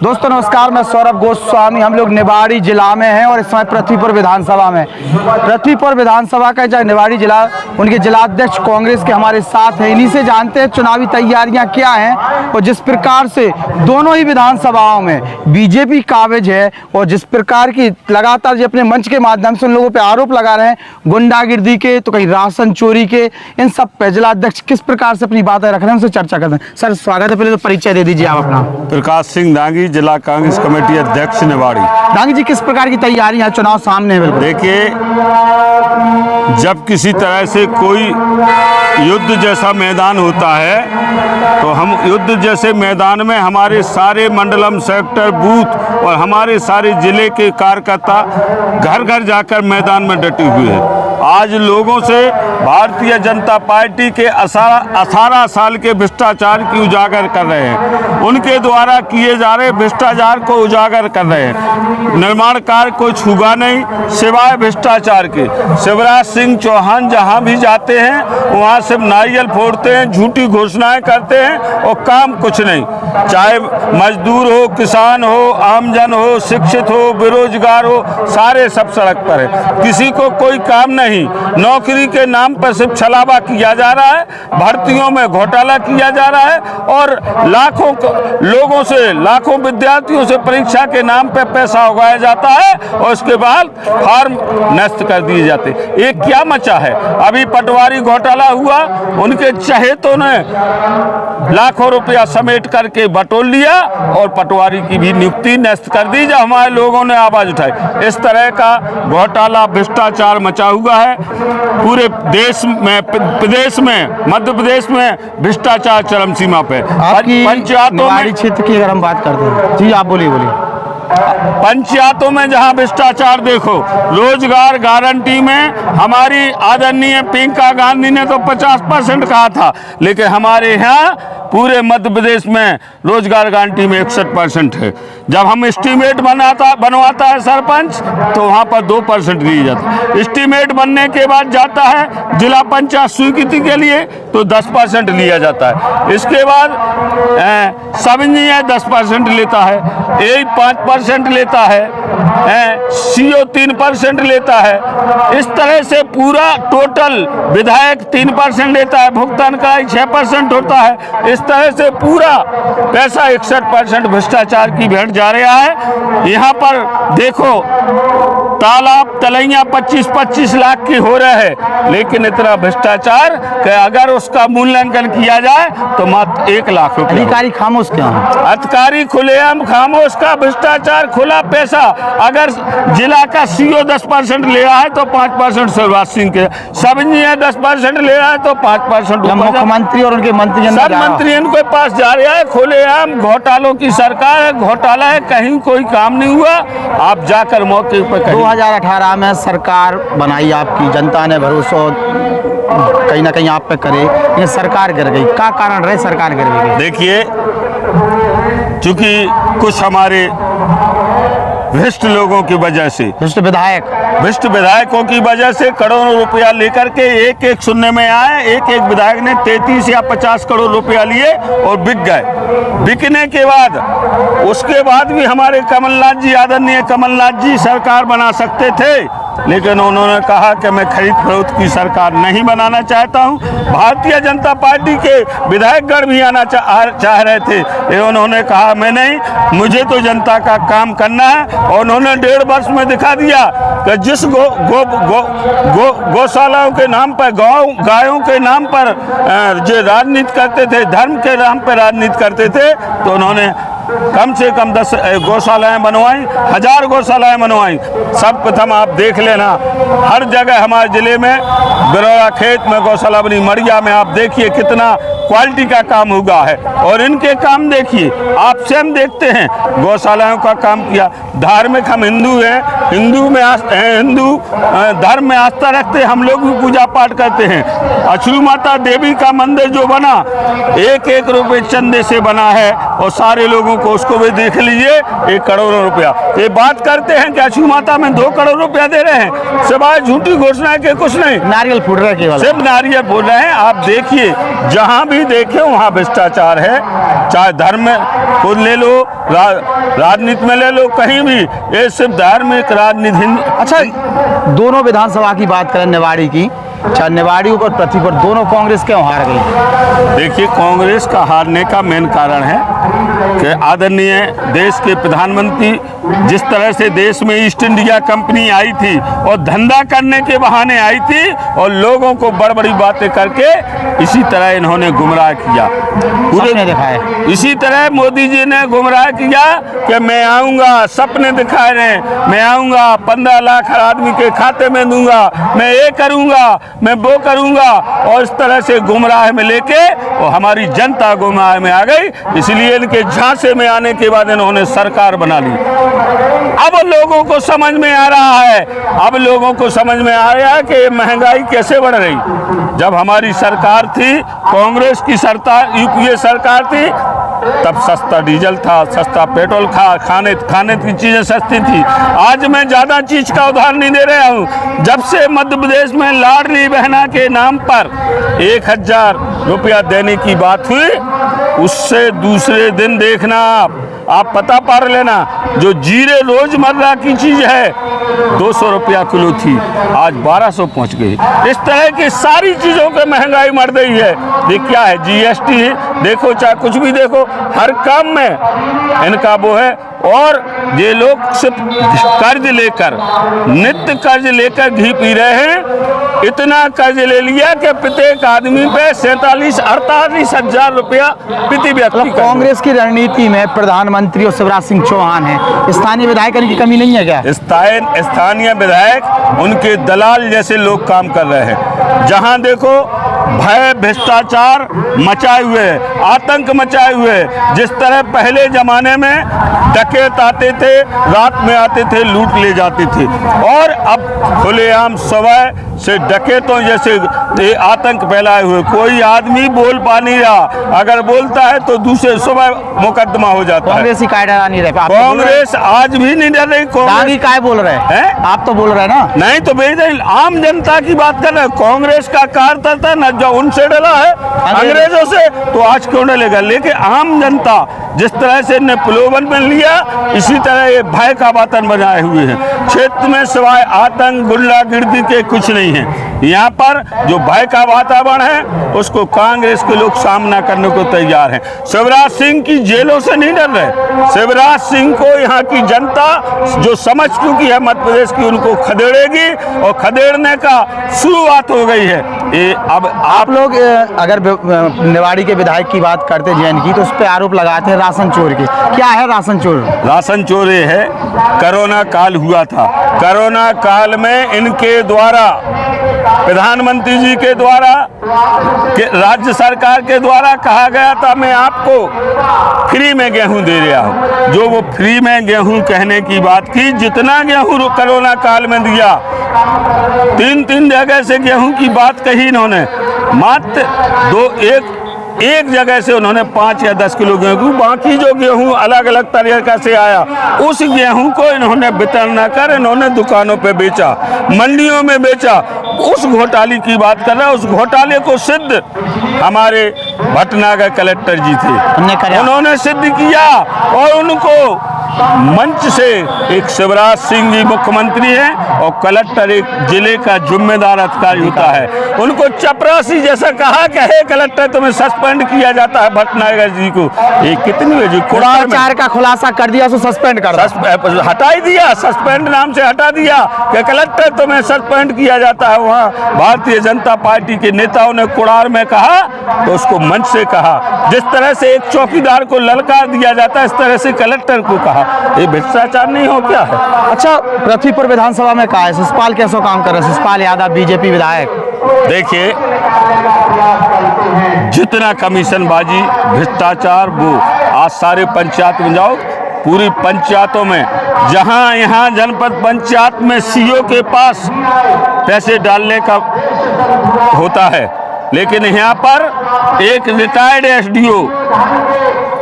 दोस्तों नमस्कार, मैं सौरभ गोस्वामी। हम लोग निवाड़ी जिला में हैं और इस समय पृथ्वीपुर विधानसभा में। पृथ्वीपुर विधानसभा का जो निवाड़ी जिला, उनके जिलाध्यक्ष कांग्रेस के हमारे साथ हैं। इन्हीं से जानते हैं चुनावी तैयारियां क्या हैं और जिस प्रकार से दोनों ही विधानसभाओं में बीजेपी काबिज है और जिस प्रकार की लगातार जो अपने मंच के माध्यम से उन लोगों पर आरोप लगा रहे हैं गुंडागिर्दी के, तो कहीं राशन चोरी के, इन सब पे जिलाध्यक्ष किस प्रकार से अपनी बातें रख रहे हैं उनसे चर्चा करते हैं। सर स्वागत है। पहले तो परिचय दे दीजिए आप अपना। प्रकाश सिंह दांगी, जिला कांग्रेस कमेटी अध्यक्ष निवाड़ी। दांगी जी, किस प्रकार की तैयारी है? चुनाव सामने है। बिल्कुल देखिए, जब किसी तरह से कोई युद्ध जैसा मैदान होता है तो हम युद्ध जैसे मैदान में हमारे सारे मंडलम, सेक्टर, बूथ और हमारे सारे जिले के कार्यकर्ता घर घर जाकर मैदान में डटे हुए हैं। आज लोगों से भारतीय जनता पार्टी के 18 साल के भ्रष्टाचार की उजागर कर रहे हैं। उनके द्वारा किए जा रहे भ्रष्टाचार को उजागर कर रहे हैं। निर्माण कार्य कोई छूगा नहीं सिवाय भ्रष्टाचार के। शिवराज सिंह चौहान जहां भी जाते हैं वहां सिर्फ नारियल फोड़ते हैं, झूठी घोषणाएं करते हैं और काम कुछ नहीं। चाहे मजदूर हो, किसान हो, आमजन हो, शिक्षित हो, बेरोजगार हो, सारे सब सड़क पर है। किसी को कोई काम नहीं। नौकरी के नाम पर सिर्फ छलावा किया जा रहा है, भर्तियों में घोटाला किया जा रहा है और लाखों लोगों से, लाखों विद्यार्थियों से परीक्षा के नाम पर पैसा उगाया जाता है और उसके बाद फॉर्म नष्ट कर दिए जाते। ये क्या मचा है? अभी पटवारी घोटाला हुआ, उनके चहेतों ने लाखों रुपया समेट करके बटोर लिया और पटवारी की भी नियुक्ति नष्ट कर दी जब हमारे लोगों ने आवाज उठाई। इस तरह का घोटाला, भ्रष्टाचार मचा हुआ है पूरे देश में। प्रदेश में, मध्य प्रदेश में भ्रष्टाचार चरम सीमा पे। पंचायतों में, क्षेत्र की अगर हम बात करते हैं, जी आप बोलिए। पंचायतों में जहां भ्रष्टाचार देखो, रोजगार गारंटी में हमारी आदरणीय प्रियंका गांधी ने तो 50% कहा था, लेकिन हमारे यहाँ पूरे मध्य प्रदेश में रोजगार गारंटी में 61% है। जब हम एस्टीमेट बनवाता है सरपंच तो वहाँ पर 2% दिए जाता है। एस्टीमेट बनने के बाद जाता है जिला पंचायत स्वीकृति के लिए तो 10% लिया जाता है। इसके बाद सब इंजीनियर 10% लेता है, ए 5% लेता है, CO 3% लेता है। इस तरह से पूरा टोटल विधायक 3% लेता है, भुगतान का 6% होता है। इस तरह से पूरा पैसा 61% भ्रष्टाचार की भेंट जा रहा है। यहाँ पर देखो, तालाब तलैया 25-25 लाख की हो रहे हैं, लेकिन इतना भ्रष्टाचार कि अगर उसका मूल्यांकन किया जाए तो मात्र 1 लाख रुपए। अधिकारी खामोश क्यों है? अधिकारी खुलेआम खामोश का भ्रष्टाचार, खुला पैसा। अगर जिला का CO 10% ले रहा है तो 5% शिवराज सिंह के, सब इंजीनियर 10% ले रहा है तो 5% मुख्यमंत्री और उनके मंत्री सब मंत्री इनके पास जा रहा है। खुलेआम घोटालों की सरकार है, घोटाला है, कहीं कोई काम नहीं हुआ। आप जाकर मौके पर 2018 में सरकार बनाई आपकी, जनता ने भरोसा कहीं ना कहीं आप पे करे, ये सरकार गिर गई। क्या कारण रहे सरकार गिर गई? देखिए, चूंकि कुछ हमारे भ्रष्ट लोगों की वजह से, भ्रष्ट विधायकों की वजह से करोड़ों रुपया लेकर के एक सुनने में आए, एक विधायक ने 33 या 50 करोड़ रुपया लिए और बिक गए। बिकने के बाद उसके बाद भी हमारे कमलनाथ जी, आदरणीय कमलनाथ जी सरकार बना सकते थे, लेकिन उन्होंने कहा कि मैं खरीद फरोख्त की सरकार नहीं बनाना चाहता हूं। भारतीय जनता पार्टी के विधायकगण भी आना चाह रहे थे, लेकिन उन्होंने कहा मैं नहीं, मुझे तो जनता का काम करना है। और उन्होंने 1.5 वर्ष में दिखा दिया कि जिस गौशालाओं के नाम पर, गायों के नाम पर जो राजनीति करते थे, धर्म के नाम पर राजनीति करते थे, तो उन्होंने कम से कम 10 गौशालाएं बनवाई, 1000 गौशालाएं बनवाई। सब प्रथम आप देख लेना, हर जगह हमारे जिले में, बिरौरा खेत में गौशाला बनी, मड़िया में आप देखिए कितना क्वालिटी का काम हुआ है। और इनके काम देखिए, आप स्वयं देखते हैं, गौशालाओं का काम किया। धार्मिक हम हिंदू हैं, हिंदू धर्म में आस्था रखते हैं, हम लोग भी पूजा पाठ करते हैं। अछू माता देवी का मंदिर जो बना 1-1 रुपये चंदे से बना है और सारे लोगों को उसको भी देख लीजिए 1 करोड़ रुपया। ये बात करते हैं कि अछू माता में 2 करोड़ रुपया दे रहे हैं, सिवाय झूठी घोषणा के कुछ नहीं। नारियल फूट रहा है, केवल सिर्फ नारियल फूट रहे हैं। आप देखिए, जहाँ भी भी देखें वहाँ भ्रष्टाचार है, चाहे धर्म को ले लो, राजनीति में ले लो, कहीं भी ये सिर्फ धार्मिक राजनीति। अच्छा, दोनों विधानसभा की बात करें निवाड़ी की, चाहे निवाड़ी और पृथ्वीपुर, दोनों कांग्रेस क्यों हार गई? देखिए, कांग्रेस का हारने का मेन कारण है कि आदरणीय देश के प्रधानमंत्री जिस तरह से देश में ईस्ट इंडिया कंपनी आई थी और धंधा करने के बहाने आई थी और लोगों को बड़ी बड़ी बातें करके इसी तरह इन्होंने गुमराह किया, पूरे दिखाए। इसी तरह मोदी जी ने गुमराह किया कि मैं आऊँगा, सपने दिखाए रहे, मैं आऊँगा 15 लाख हर आदमी के खाते में दूंगा, मैं ये करूँगा, मैं वो करूँगा, और इस तरह से गुमराह में लेके और हमारी जनता गुमराह में आ गई। इसलिए इनके झांसे में आने के बाद इन्होंने सरकार बना ली। अब लोगों को समझ में आ रहा है, अब लोगों को समझ में आ रहा है कि महंगाई कैसे बढ़ रही। जब हमारी सरकार थी, कांग्रेस की सरकार, यूपीए सरकार थी, तब सस्ता डीजल था, सस्ता पेट्रोल खाने की चीज़ें सस्ती थी। आज मैं ज़्यादा चीज़ का उदाहरण नहीं दे रहा हूँ। जब से मध्य प्रदेश में लाडली बहना के नाम पर 1000 रुपया देने की बात हुई, उससे दूसरे दिन देखना आप पता पार लेना, जो जीरे रोजमर्रा की चीज़ है 200 रुपया किलो थी, आज 1200 पहुँच गई। इस तरह की सारी चीज़ों की महंगाई बढ़ गई है। ये क्या है, जीएसटी देखो, चाहे कुछ भी देखो, हर काम में इनका वो है। और ये लोग सिर्फ कर्ज लेकर, नित्य कर्ज लेकर घी पी रहे हैं। इतना कर्ज ले लिया कि प्रत्येक आदमी पे 47-48 हजार रुपया प्रति व्यक्ति। कांग्रेस की रणनीति में प्रधानमंत्री और शिवराज सिंह चौहान है, स्थानीय विधायक की कमी नहीं है क्या? स्थानीय विधायक उनके दलाल जैसे लोग काम कर रहे हैं। जहां देखो भय, भ्रष्टाचार मचाए हुए, आतंक मचाए हुए। जिस तरह पहले जमाने में डकैत आते थे, रात में आते थे, लूट ले जाते थे, और अब खुलेआम सुबह से डकैतों जैसे आतंक फैलाए हुए। कोई आदमी बोल पा नहीं रहा, अगर बोलता है तो दूसरे सुबह मुकदमा हो जाता है। कांग्रेस ही काय डरा नहीं रहे? कांग्रेस आज भी नहीं डर रही। कांग्रेस काय बोल रहे हैं? आप तो बोल रहे हैं ना। नहीं तो आम जनता की बात कर रहे हैं। कांग्रेस का कार्यकर्ता न जो उनसे डरा है अंग्रेजों से, तो आज क्यों डरेगा? लेकिन आम जनता जिस तरह से ने प्रलोभन में लिया, इसी तरह ये भय का वातावरण बनाए हुए हैं। क्षेत्र में सिवाय आतंक, गुंडागर्दी के कुछ नहीं है। यहाँ पर जो भय का वातावरण है उसको कांग्रेस के लोग सामना करने को तैयार हैं। शिवराज सिंह की जेलों से नहीं डर रहे। शिवराज सिंह को यहाँ की जनता जो समझ चुकी है मध्य प्रदेश की, उनको खदेड़ेगी, और खदेड़ने का शुरुआत हो गई है। ये अब आप लोग अगर निवाड़ी के विधायक की बात करते जैन की, तो उस पर आरोप लगाते हैं राशन चोर के। क्या है राशन चोर? राशन चोर ये है, कोरोना काल हुआ था। कोरोना काल में इनके द्वारा, प्रधानमंत्री जी के द्वारा, राज्य सरकार के द्वारा कहा गया था मैं आपको फ्री में गेहूं दे रहा हूं। जो वो फ्री में गेहूं कहने की बात की, जितना गेहूं कोरोना काल में दिया, 3 जगह से गेहूं की बात कही इन्होंने। मात्र एक जगह से उन्होंने 5 या 10 किलो गेहूं, बाकी जो गेहूं अलग अलग तरीके से आया, उस गेहूं को इन्होंने वितरण न कर इन्होंने दुकानों पे बेचा, मंडियों में बेचा। उस घोटाले की बात कर रहे हैं। उस घोटाले को सिद्ध हमारे भटनागर कलेक्टर जी थे, उन्होंने सिद्ध किया। और उनको मंच से एक शिवराज सिंह जी मुख्यमंत्री हैं और कलेक्टर एक जिले का जिम्मेदार अधिकारी होता है, उनको चपरासी जैसा कहा कि हे कलेक्टर तुम्हें सस्पेंड किया जाता है भटनागर जी को। ये कितनी वजह कुड़ाचार का खुलासा कर दिया, सस्पेंड कर हटा ही दिया, सस्पेंड नाम से हटा दिया कि कलेक्टर तुम्हें सस्पेंड किया जाता है। वहाँ भारतीय जनता पार्टी के नेताओं ने कुड़ार में कहा तो उसको मंच से कहा। जिस तरह से एक चौकीदार को ललकार दिया जाता है, इस तरह से कलेक्टर को कहा। ये भ्रष्टाचार नहीं हो क्या है? अच्छा, पृथ्वीपुर विधानसभा में कहा है शिषपाल कैसे काम कर रहे हैं? शिषपाल यादव बीजेपी विधायक। देखिए, जितना कमीशनबाजी, भ्रष्टाचार, वो आज सारे पंचायत में जाओ, पूरी पंचायतों में, जहां यहाँ जनपद पंचायत में सीओ के पास पैसे डालने का होता है, लेकिन यहाँ पर एक रिटायर्ड एसडीओ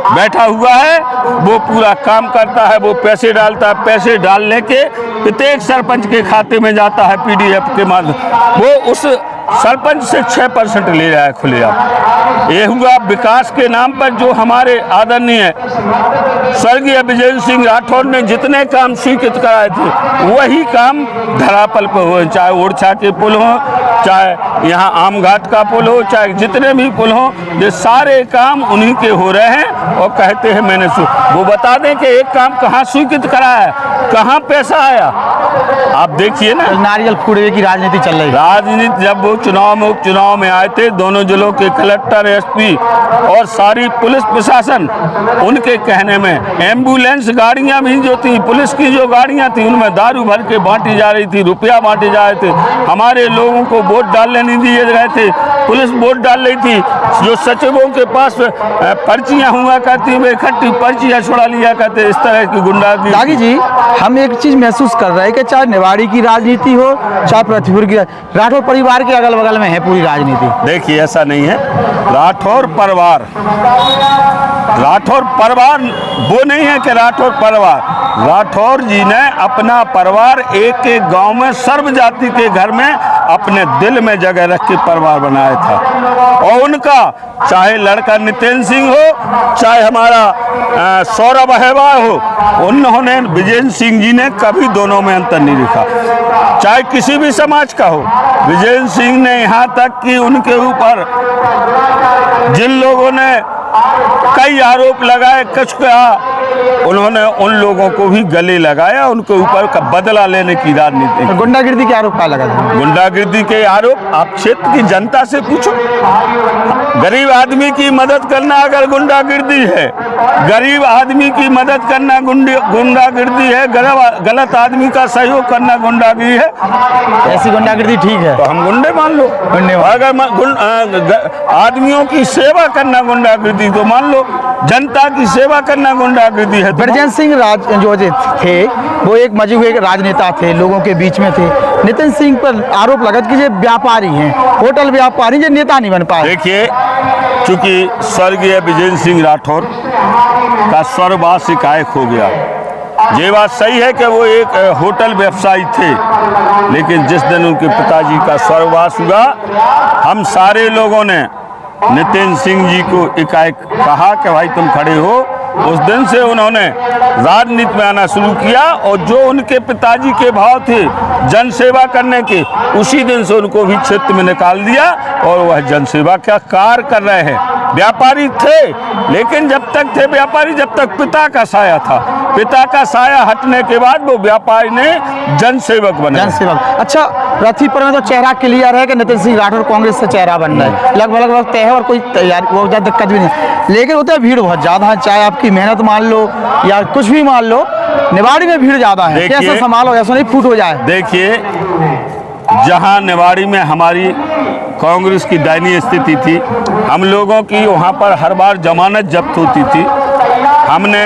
बैठा हुआ है, वो पूरा काम करता है, वो पैसे डालता है। पैसे डालने के प्रत्येक सरपंच के खाते में जाता है पीडीएफ के माध्यम। वो उस सरपंच से 6% ले रहा है खुलेआम। ये हुआ विकास के नाम पर जो हमारे आदरणीय स्वर्गीय विजेंद्र सिंह राठौर ने जितने काम स्वीकृत कराए थे वही काम धरातल पर हुए, चाहे ओरछा के पुल हो, चाहे यहाँ आम घाट का पुल हो, चाहे जितने भी पुल हो, ये सारे काम उन्हीं के हो रहे हैं। और कहते हैं मैंने वो बता दें कि एक काम कहाँ स्वीकृत कराया है, कहाँ पैसा आया, आप देखिए ना। नारियल फूटने की राजनीति चल रही है। राजनीति जब वो उपचुनाव में आए थे, दोनों जिलों के कलेक्टर, एसपी और सारी पुलिस प्रशासन उनके कहने में एम्बुलेंस गाड़ियां भी जो थी, पुलिस की जो गाड़ियां थी, उनमें दारू भर के बांटी जा रही थी, रुपया बांटे जा रहे थे। हमारे लोगों को वोट डालने नहीं दिए गए थे, पुलिस वोट डाल रही थी। जो सचिवों के पास पर्चियां हुआ करती, वे इकट्ठी पर्चियां छुड़ा लिया करते। इस तरह की गुंडागर्दी। दागी जी, हम एक चीज महसूस कर रहे हैं कि चाहे निवाड़ी की राजनीति हो, चाहे पृथ्वीपुर की, राठौर परिवार के अगल बगल में है पूरी राजनीति। देखिए ऐसा नहीं है। राठौर परिवार वो नहीं है कि राठौर परिवार, राठौर जी ने अपना परिवार एक एक गांव में सर्व जाति के घर में अपने दिल में जगह रख के परिवार बनाया था। और उनका चाहे लड़का नितिन सिंह हो, चाहे हमारा सौरभ अहवाल हो, उन्होंने विजेंद्र सिंह जी ने कभी दोनों में अंतर नहीं दिखा। चाहे किसी भी समाज का हो, विजेंद्र सिंह ने यहाँ तक कि उनके ऊपर जिन लोगों ने कई आरोप लगाए, कुछ कहा, उन्होंने उन लोगों को भी गले लगाया, उनके ऊपर का बदला लेने की राजनीति। गुंडागिर्दी के आरोप का लगा था। गुंडागिर्दी के आरोप आप क्षेत्र की जनता से पूछो। गरीब आदमी की मदद करना अगर गुंडागिर्दी है, गरीब आदमी की मदद करना गुंडागिर्दी है, गलत आदमी का सहयोग करना गुंडागिर्दी है, ऐसी गुंडागिर्दी ठीक है तो हम गुंडे मान लो। अगर आदमियों की सेवा करना गुंडागिर्दी तो मान लो, जनता की सेवा करना गुंडागिर्दी है। ब्रजेंद्र सिंह जो थे वो एक मजे हुए राजनेता थे, लोगों के बीच में थे। नितिन सिंह पर आरोप लगा कि ये व्यापारी हैं, होटल व्यापारी, ये नेता नहीं बन पाए। देखिए, चूंकि स्वर्गीय विजेंद्र सिंह राठौर का स्वर्गवास एकाएक हो गया, ये बात सही है कि वो एक होटल व्यवसायी थे, लेकिन जिस दिन उनके पिताजी का स्वर्गवास हुआ, हम सारे लोगों ने नितिन सिंह जी को एकाएक कहा कि भाई तुम खड़े हो। उस दिन से उन्होंने राजनीति में आना शुरू किया और जो उनके पिताजी के भाव थे जनसेवा करने के, उसी दिन से उनको भी क्षेत्र में निकाल दिया और वह जनसेवा का कार्य कर रहे हैं। व्यापारी थे, लेकिन जब तक थे व्यापारी जब तक पिता का साया था। पिता का साया हटने के बाद वो व्यापारी ने जनसेवक बने। जनसेवक। अच्छा, पृथ्वीपुर में तो चेहरा क्लियर है कि नितिन सिंह राठौर कांग्रेस से चेहरा बन रहा है, लगभग तय है और कोई तैयारी वो ज़्यादा दिक्कत भी नहीं, लेकिन उतना भीड़ बहुत ज़्यादा है। चाहे आपकी मेहनत मान लो या कुछ भी मान लो, निवाड़ी में भीड़ ज़्यादा है। कैसे संभालो, ऐसा नहीं फूट हो जाए। देखिए, जहां निवाड़ी में हमारी कांग्रेस की दयनीय स्थिति थी, हम लोगों की वहां पर हर बार जमानत जब्त होती थी। हमने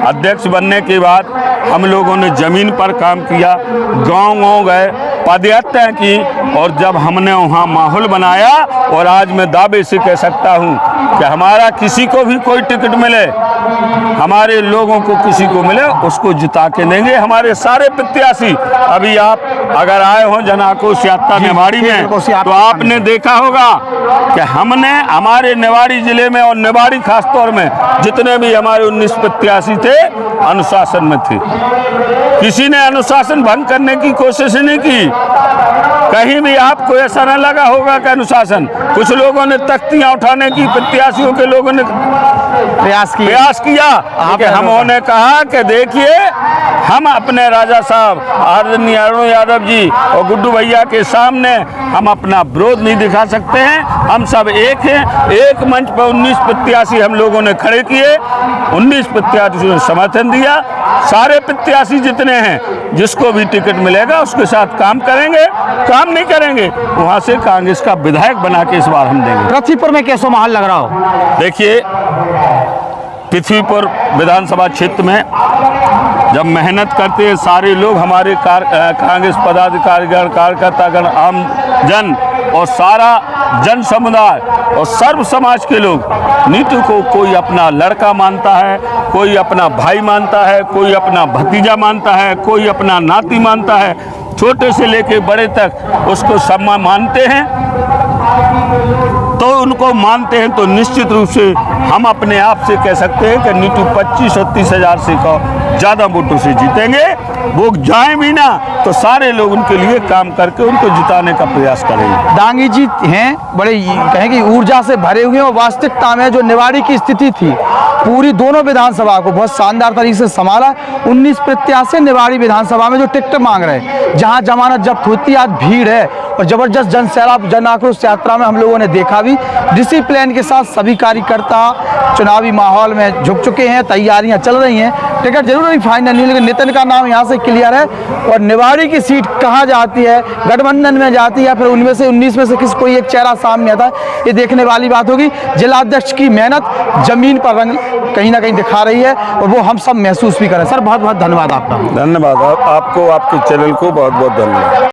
अध्यक्ष बनने के बाद हम लोगों ने ज़मीन पर काम किया, गांव गए, पदयात्राएं की, और जब हमने वहाँ माहौल बनाया, और आज मैं दावे से कह सकता हूँ कि हमारा किसी को भी कोई टिकट मिले, हमारे लोगों को किसी को मिले, उसको जिता के देंगे। हमारे सारे प्रत्याशी, अभी आप अगर आए हो जन आक्रोश यात्रा निवाड़ी में, तो आपने देखा होगा कि हमने हमारे निवाड़ी जिले में और निवाड़ी खास तौर में जितने भी हमारे 19 प्रत्याशी थे, अनुशासन में थे। किसी ने अनुशासन भंग करने की कोशिश नहीं की। कहीं भी आपको ऐसा न लगा होगा कि अनुशासन, कुछ लोगों ने तख्तियां उठाने की, प्रत्याशियों के लोगों ने प्रयास किया। हमने कहा कि देखिए, हम अपने राजा साहब आदरणीय अरुण यादव जी और गुड्डू भैया के सामने हम अपना विरोध नहीं दिखा सकते हैं। हम सब एक हैं। एक मंच पर 19 प्रत्याशी हम लोगों ने खड़े किए, 19 प्रत्याशियों ने समर्थन दिया। सारे प्रत्याशी जितने हैं, जिसको भी टिकट मिलेगा उसके साथ काम करेंगे, काम नहीं करेंगे वहाँ से कांग्रेस का विधायक बना के इस बार हम देंगे। पृथ्वीपुर में कैसा माहौल लग रहा हो? देखिए, पृथ्वीपुर विधानसभा क्षेत्र में जब मेहनत करते हैं सारे लोग, हमारे कांग्रेस पदाधिकारीगण, कार्यकर्तागण, आम जन, और सारा जन समुदाय और सर्व समाज के लोग नीतू को कोई अपना लड़का मानता है, कोई अपना भाई मानता है, कोई अपना भतीजा मानता है, कोई अपना नाती मानता है। छोटे से लेके बड़े तक उसको सम्मान मानते हैं। तो उनको मानते हैं तो निश्चित रूप से हम अपने आप से कह सकते हैं कि नीतू 25 और 30 हज़ार से ज़्यादा वोटों से जीतेंगे। वो जाए भी ना तो सारे लोग उनके लिए काम करके उनको जिताने का प्रयास करेंगे। डांगी जी हैं बड़े कहें कि ऊर्जा से भरे हुए हैं और वास्तविकता में जो निवाड़ी की स्थिति थी पूरी दोनों विधानसभा को बहुत शानदार तरीके से संभाला। 19 प्रत्याशी निवाड़ी विधानसभा में जो टिकट मांग रहे हैं, जहां जमानत जब्त होती आज भीड़ है और जबरदस्त जन सैलाब जन आक्रोश यात्रा में हम लोगों ने देखा भी डिसिप्लिन के साथ सभी कार्यकर्ता चुनावी माहौल में झुक चुके हैं, तैयारियां चल रही हैं। टिकट जरूर नहीं फाइनल नहीं, लेकिन नितिन का नाम यहाँ से क्लियर है। और निवाड़ी की सीट कहाँ जाती है, गठबंधन में जाती है या फिर उनमें से 19 में से किस कोई एक चेहरा सामने आता है, ये देखने वाली बात होगी। जिलाध्यक्ष की मेहनत जमीन पर रंग कहीं ना कहीं दिखा रही है और वो हम सब महसूस भी करें। सर बहुत बहुत धन्यवाद आपका। धन्यवाद आपको, आपके चैनल को बहुत बहुत धन्यवाद।